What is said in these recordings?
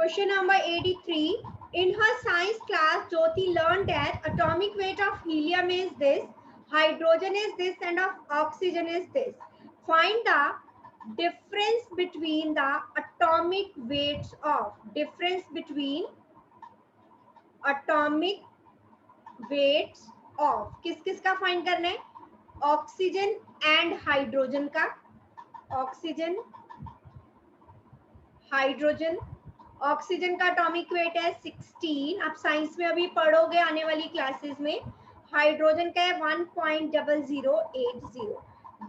Question number 83. In her science class, Jyoti learned that atomic weight of helium is this, hydrogen is this, and of oxygen is this. Find the difference between the atomic weights of atomic weights of किस किस का find करना है? Oxygen and hydrogen का. Oxygen, hydrogen. Oxygen का atomic wait है 16. आप science में अभी पढ़ोगे आने वाली क्लासेस में. हाइड्रोजन का है 1.0080.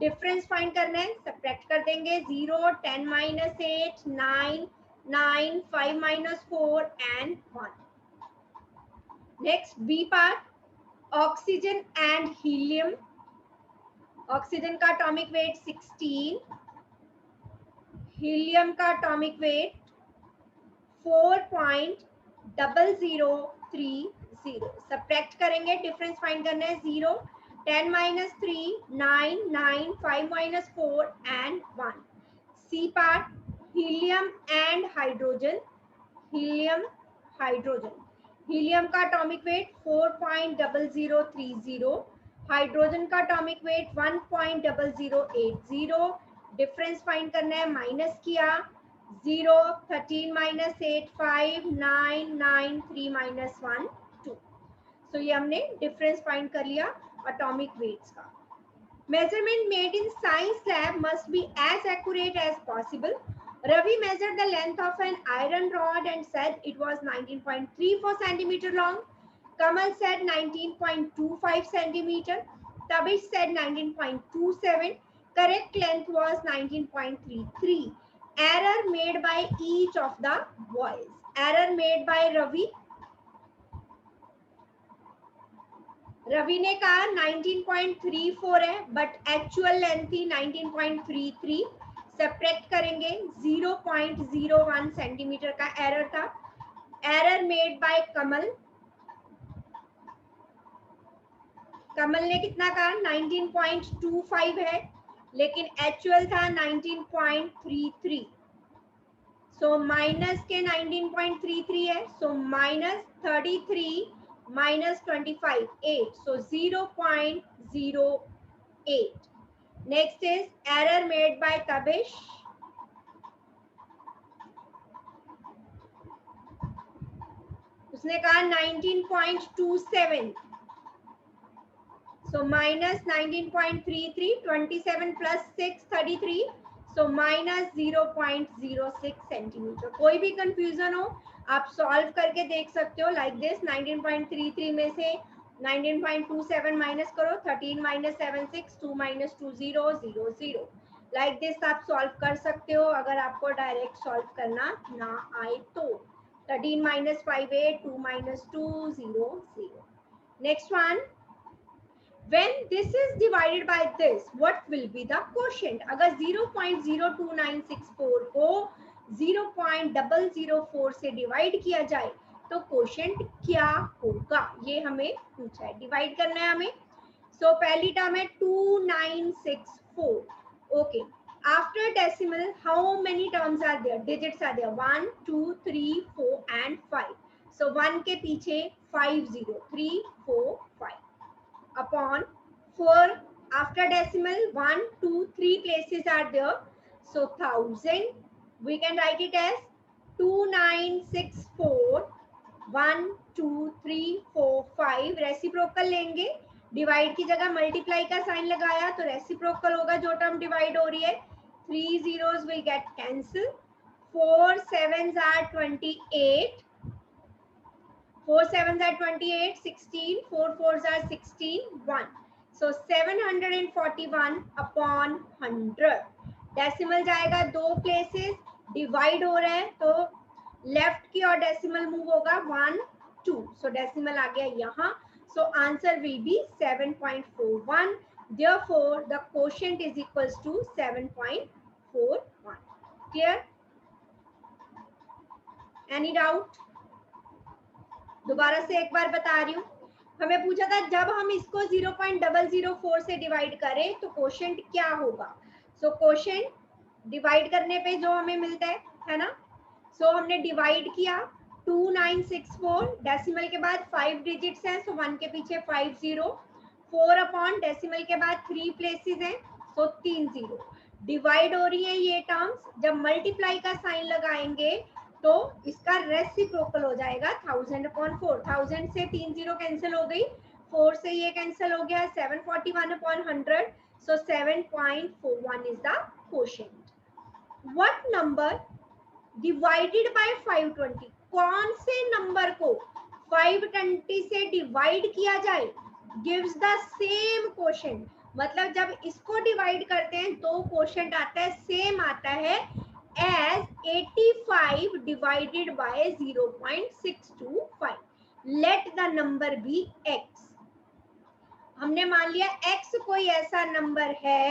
डिफरेंस फाइंड करना है, सब्ट्रैक्ट कर देंगे. 0, 10 minus 8, 9, 9, 5 minus 4 and 1. Next B part, oxygen and helium. Oxygen का एटॉमिक वेट 16, हीलियम का एटॉमिक वेट 4.0030. सब्ट्रैक्ट करेंगे, डिफरेंस फाइंड करना है. 0, 10 minus 3, 9, 9, 5 minus 4 and 1. C part, helium and hydrogen. Helium, hydrogen. Helium का एटॉमिक वेट 4.0030. हाइड्रोजन का atomic weight 1.0080. Difference find करना है, minus किया. 0, 13 माइनस 8, 5, 9, 9, 3 माइनस 1, 2. सो ये हमने डिफरेंस फाइंड कर लिया एटॉमिक वेट्स का. Measurement made in science lab must be as accurate as possible. Ravi measured the length of an iron rod and said it was 19.34 centimeter long. Kamal said 19.25 centimeter. Tabish said 19.27. Correct length was 19.33. Error made by each of the boys. Error made by Ravi. Ravi ने कहा 19.34 है, but actual length थी 19.33. Subtract करेंगे, 0.01 centimetre का error था. Error made by कमल. कमल ने कितना कहा? 19.25 है, लेकिन एक्चुअल था 19.33. सो माइनस के 19.33 है, so minus 33 minus 25, 8. So 0.08. Next is error made by Tabish. उसने कहा 19.27. So minus 19.33, 27 plus 6, 33. So minus 0.06 centimetre. कोई भी कंफ्यूजन हो आप सॉल्व करके देख सकते हो. लाइक दिस, 19.33 में से 19.27 माइनस करो. 13 माइनस 7, 6, 2 माइनस 2, 0, 0, 0. लाइक दिस आप सॉल्व कर सकते हो अगर आपको डायरेक्ट सॉल्व करना ना आए तो. 13 minus 5, 8, 2 minus 2, 0, 0. Next one, when this is divided by this, what will be the quotient? अगर 0.02964 को 0.004 से डिवाइड किया जाए तो क्वोशिएंट क्या होगा, ये हमें पूछा है. डिवाइड करना है हमें. सो पहली टर्म है 2964. Okay, after decimal how many terms are there? Digits are there 1, 2, 3, 4 and 5. So 1 के पीछे 5 0, 3, 4, 5 upon 4. After decimal 1, 2, 3 places are there. So 1000. We can write it as 2964. 1, 2, 3, 4, 5. Reciprocal लेंगे. डिवाइड की जगह मल्टीप्लाई का साइन लगाया तो रेसिप्रोकल होगा जो टर्म डिवाइड हो रही है. 3 zeros will get cancel. 4 sevens are 28. 4 sevens are 28, 16, 4 fours are 16, 1. So 741 upon 100. Decimal जाएगा 2 प्लेसेस, डिवाइड हो रहा है तो लेफ्ट की और डेसिमल मूव होगा 1, 2. सो डेसिमल आ गया यहाँ. So answer will be 7.41. Therefore the quotient is equals to 7.41. Clear? Any doubt? दोबारा से एक बार बता रही हूँ. हमें पूछा था जब हम इसको 0.004 से डिवाइड करें तो क्वोशिएंट क्या होगा. सो क्वोशिएंट डिवाइड करने पे जो हमें मिलता है ना. सो हमने डिवाइड किया 2964, डेसिमल के बाद 5 डिजिट्स हैं, सो 1 के पीछे 5 0, 4 अपॉन डेसिमल के बाद 3 प्लेसेस हैं, सो 3 0। डिवाइड हो रही है ये टर्म्स, जब मल्टीप्लाई का साइन लगाएंगे तो इसका रेसिप्रोकल हो जाएगा 1000 अपॉन 4। 1000 से 3 0 कैंसिल हो गई, 4 से ये कैंसिल हो गया, 741 upon 100, so 7.41 is the quotient. What number divided by 520? कौन से नंबर को 520 से डिवाइड किया जाए gives the same quotient? मतलब जब इसको डिवाइड करते हैं तो क्वोशंट आता है, सेम आता है as 85 divided by 0.625. Let the number be x. हमने मान लिया x कोई ऐसा नंबर है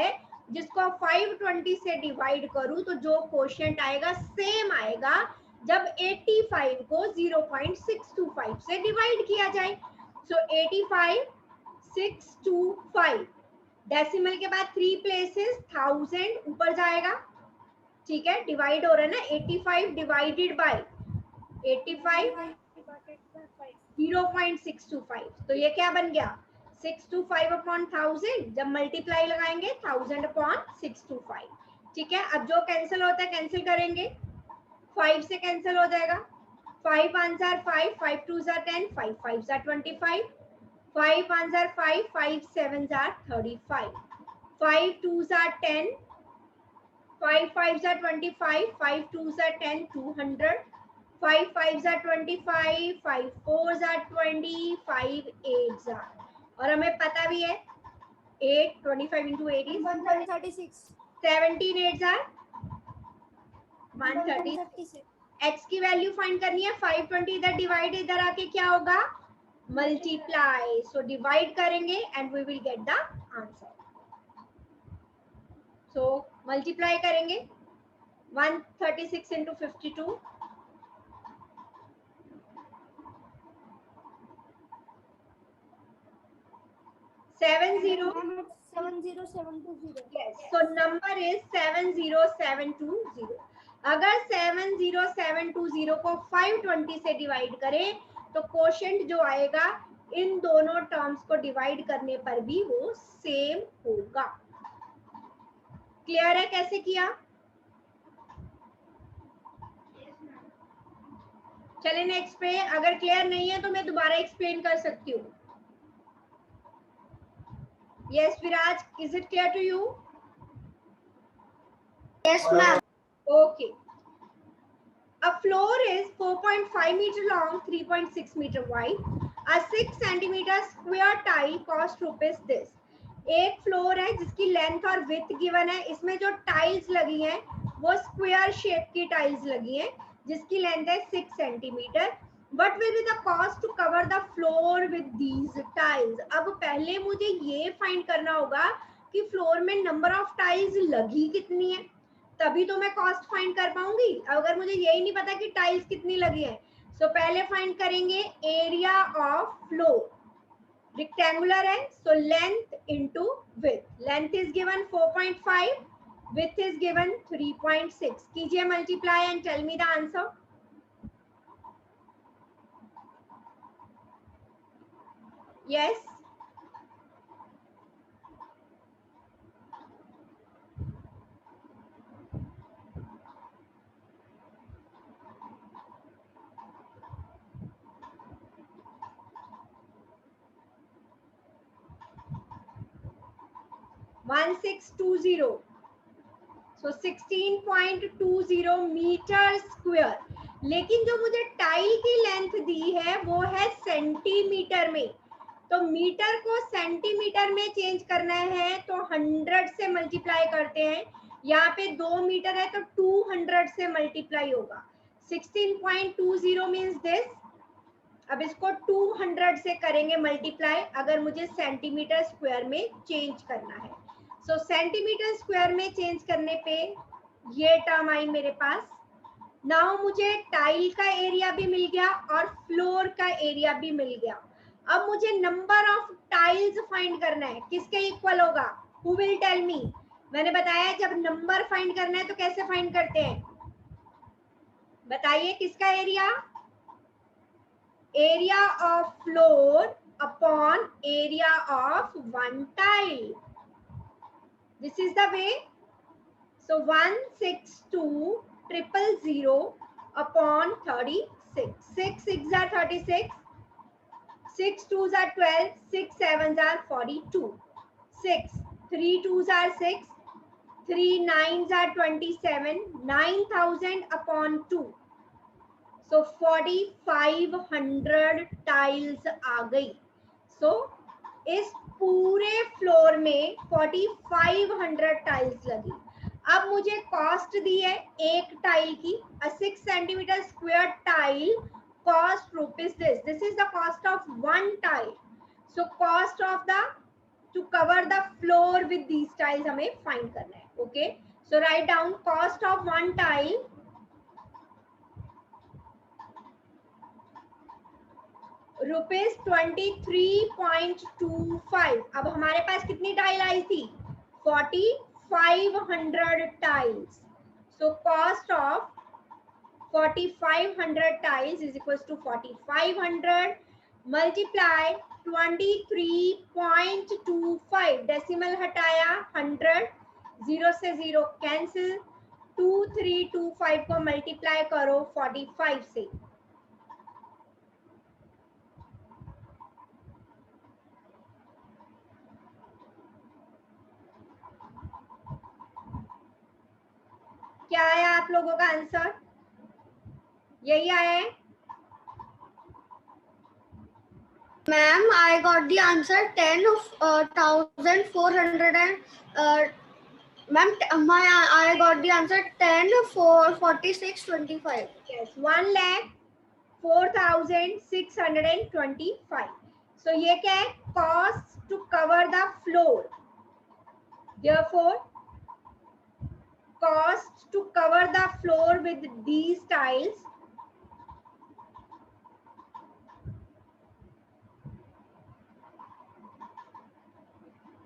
जिसको 520 से डिवाइड करूं तो जो क्वोशंट आएगा सेम आएगा जब 85 को 0.625 से डिवाइड किया जाए। सो 85 625, डेसिमल के बाद 3 प्लेसेस, 1000 ऊपर जाएगा, ठीक है, डिवाइड हो रहा है ना, 85 डिवाइडेड बाय 85 0.625, तो ये क्या बन गया 625 अपॉन 1000, जब मल्टीप्लाई लगाएंगे 1000 अपॉन 625, ठीक है। अब जो कैंसिल होता है कैंसिल करेंगे, 5 से कैंसिल हो जाएगा, 5 answer 5, 5 2 jar 10, 5 5 jar 25, 5 answer 5, 5 7 jar 35, 5 2 jar 10, 5 5 jar 25, 5 2 jar 10, 200, 5 5 jar 25, 5 4 jar 20, 5 8 jar, और हमें पता भी है 8 25 into 8 is 136, 17 8 जार 136। x की वैल्यू फाइंड करनी है, 520 इधर डिवाइड, इधर आके क्या होगा मल्टीप्लाई, सो डिवाइड करेंगे and we will get the answer. So multiply करेंगे 136 into 52, 70720. Yes, so number is 70720। अगर 70720 को 520 से डिवाइड करें तो क्वोशंट जो आएगा इन दोनों टर्म्स को डिवाइड करने पर भी वो सेम होगा। क्लियर है कैसे किया? चले नेक्स्ट पे, अगर क्लियर नहीं है तो मैं दोबारा एक्सप्लेन कर सकती हूँ। Yes, Viraj, is it clear to you? Yes, ma'am. Okay. A floor is 4.5 meter long, 3.6 meter wide. A 6 centimeter square tile cost rupees this. एक फ्लोर है जिसकी लेंथ और विड्थ गिवन है, इसमें जो टाइल्स लगी हैं वो स्क्वायर शेप की टाइल्स लगी हैं जिसकी लेंथ है 6 centimetre. What will be the cost to cover the floor with these tiles? अब पहले मुझे ये फाइंड करना होगा कि फ्लोर में नंबर ऑफ टाइल्स लगी कितनी है, तभी तो मैं कॉस्ट फाइंड कर पाऊंगी। अगर मुझे यही नहीं पता कि टाइल्स कितनी लगी है, सो पहले फाइंड करेंगे एरिया ऑफ फ्लोर। रेक्टेंगुलर है, so length into width. Length is given 4.5, width is given 3.6। कीजिए multiply and tell me the answer. Yes. One 1620, so 16.20 metre square. लेकिन जो मुझे टाइल की लेंथ दी है वो है सेंटीमीटर में, तो मीटर को सेंटीमीटर में चेंज करना है तो 100 से मल्टीप्लाई करते हैं। यहाँ पे 2 मीटर है तो 200 से मल्टीप्लाई होगा। 16.20 मीन्स दिस। अब इसको 200 से करेंगे मल्टीप्लाई अगर मुझे सेंटीमीटर स्क्वायर में चेंज करना है। सो सेंटीमीटर स्क्वायर में चेंज करने पे ये टर्म आई मेरे पास। नाउ मुझे टाइल का एरिया भी मिल गया और फ्लोर का एरिया भी मिल गया। अब मुझे नंबर ऑफ टाइल्स फाइंड करना है, किसके इक्वल होगा? Who will tell me? मैंने बताया जब नंबर फाइंड करना है तो कैसे फाइंड करते हैं, बताइए किसका area? Area of floor upon area of one tile. This is the way. So 162,000 upon 36. 6 6 are 36. 6 2s are 12. 6 7s are 42. 6 3 2s are 6. 3 9s are 27. 9,000 upon 2. So 4,500 tiles आ गई. So इस पूरे फ्लोर में 4,500 टाइल्स लगी. अब मुझे कॉस्ट दी है एक tile की. A 6 centimetre square tile cost rupees this. This is the cost of one tile. So cost of the to cover the floor with these tiles हमें फाइंड करना है. Okay, so write down cost of one tile rupees 23.25. अब हमारे पास कितनी tile आई थी? 4,500 tiles. So cost of 4,500 tiles is equal to 4,500 multiply 23.25. Decimal हटाया 100, 0 से 0 कैंसिल. 2325 को मल्टीप्लाई करो 45 से. क्या आया आप लोगों का आंसर? यही आया है? Ma'am, I got the answer 10,400 and ma'am, I got the answer 10,446.25. Yes, 1,04,625. So ये क्या है? Cost to cover the floor. Therefore, cost to cover the floor with these tiles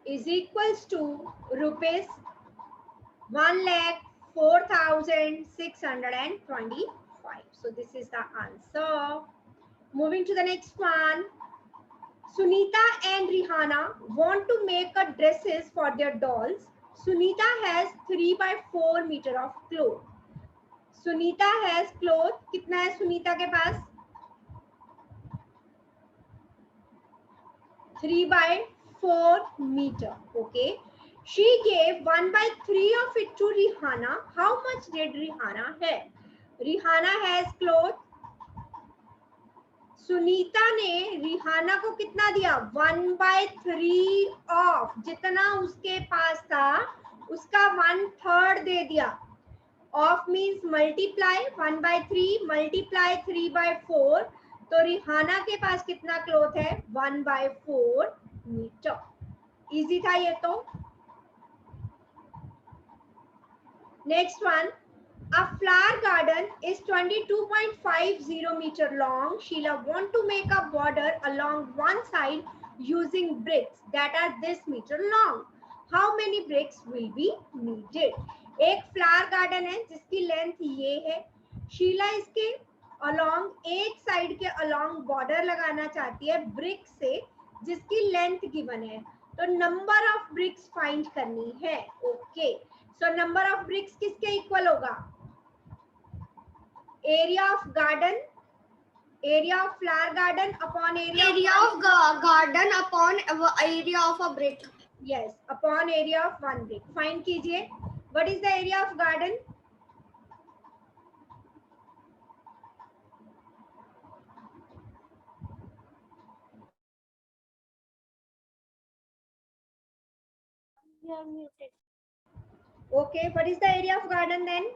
is equals to rupees 1,04,625. So this is the answer. Moving to the next one. Sunita and Rihanna want to make a dresses for their dolls. Sunita has 3 by 4 meter of cloth. Sunita has cloth. कितना है सुनीता के पास? 3 by 4 meter. Okay. She gave 1 by 3 of it to Rihanna. How much did Rihanna have? Rihanna has cloth. Sunita ने Rihanna को कितना दिया? 1/3 of. जितना उसके पास था उसका 1/3 दे दिया. Of means multiply. 1/3 मल्टीप्लाई 3/4. तो रिहाना के पास कितना क्लोथ है? 1/4 मीटर. इजी था ये तो. Next one. A flower garden is 22.50 meter long. Sheila want to make a border along one side using bricks that are this meter long. How many bricks will be needed? एक flower garden है जिसकी length ये है. शीला इसके along एक side के along border लगाना चाहती है ब्रिक से जिसकी लेंथ गिवन है. तो नंबर ऑफ ब्रिक्स फाइंड करनी है. Okay, so number of BRICS किसके इक्वल होगा? Area of garden, area of flower garden upon area of garden upon area of a brick. Yes, upon area of one brick. Find कीजिए. What is the area of garden? You are muted. Okay, what is the area of garden then?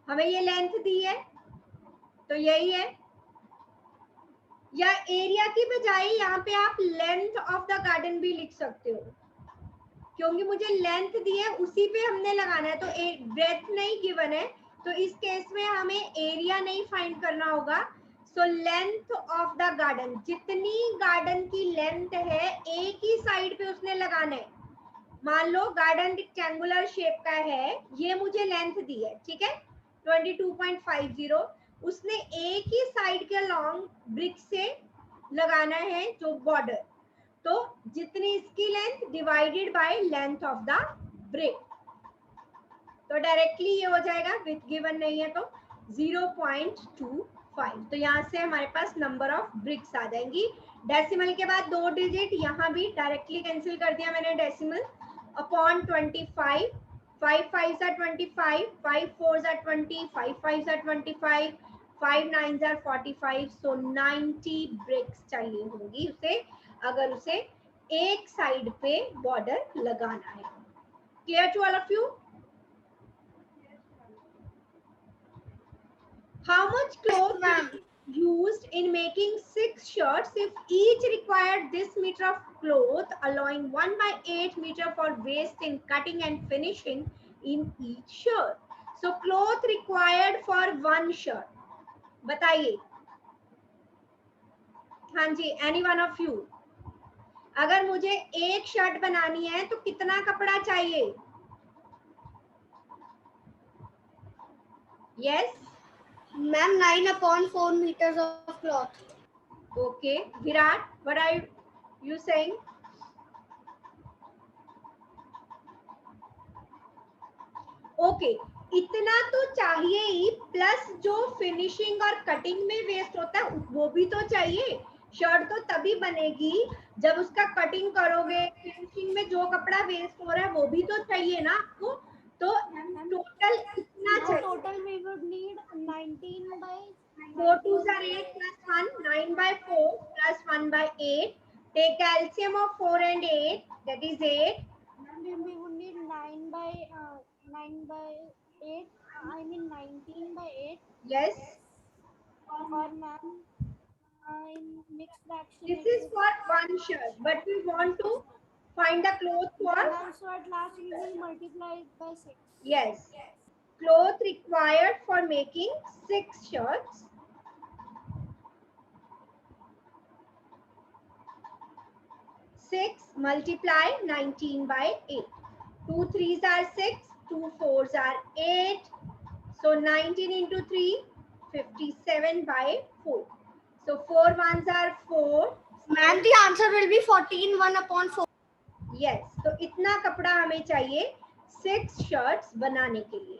हमें ये length दी है तो यही है. या area की बजाय यहाँ पे आप लेंथ ऑफ द गार्डन भी लिख सकते हो क्योंकि मुझे लेंथ दी है उसी पे हमने लगाना है. तो ब्रेथ नहीं गिवन है तो इस केस में हमें एरिया नहीं फाइंड करना होगा. So length of the garden, जितनी गार्डन की लेंथ है एक ही साइड पे उसने लगाना है. मान लो गार्डन रेक्टेंगुलर शेप का है, ये मुझे लेंथ दी है, ठीक है. 22.50, उसने एक ही साइड के लॉन्ग ब्रिक से लगाना है जो बॉर्डर, तो जितनी इसकी length divided by length of the brick, तो डायरेक्टली ये हो जाएगा, विथ गिवन नहीं है तो 0.25। तो यहाँ से हमारे पास नंबर ऑफ ब्रिक्स आ जाएंगी। डेसिमल के बाद 2 डिजिट, यहाँ भी डायरेक्टली कैंसिल कर दिया मैंने decimal, upon 25, 5 5s are 25, 5 4s are 20, 5 5s are 25, 5 9s are 45, so 90 BRICS चाहिए होंगी उसे, अगर उसे एक साइड पे बॉर्डर लगाना है। Clear to all of you? How much cloth is used in making 6 shirts if each required this meter of cloth, allowing 1/8 meter for waste in cutting and finishing in each shirt? So cloth required for 1 shirt. बताइए, हाँ जी, any one of you, अगर मुझे एक shirt बनानी है तो कितना कपड़ा चाहिए? Yes? Ma'am, 9/4 meters of cloth. Okay, Virat, what are you saying? Okay, इतना तो चाहिए ही, प्लस जो फिनिशिंग और कटिंग में वेस्ट होता है वो भी तो चाहिए। शर्ट तो तभी बनेगी जब उसका कटिंग करोगे, फिनिशिंग में जो कपड़ा वेस्ट हो रहा है वो भी तो चाहिए ना आपको। तो टोटल इतना चाहिए। Total we would need 19 by 4 2s are 8 plus 1, 9/4 plus 1/8. Take LCM of 4 and 8, that is 8. we would need 9 by 8. I mean 19 by 8. Yes. Or ma'am, in mixed fraction. This is for one shirt, but we want to find the cloth for. Ma'am, so at last we will multiply it by 6. Yes. Cloth required for making 6 shirts. 6 multiply 19 by 8. 2 3s are 6, 2 4s are 8. So 19 into 3, 57 by 4. So 4 1s are 4. Ma'am, the answer will be 14, 1/4. Yes. तो इतना कपड़ा हमें चाहिए 6 shirts बनाने के लिए।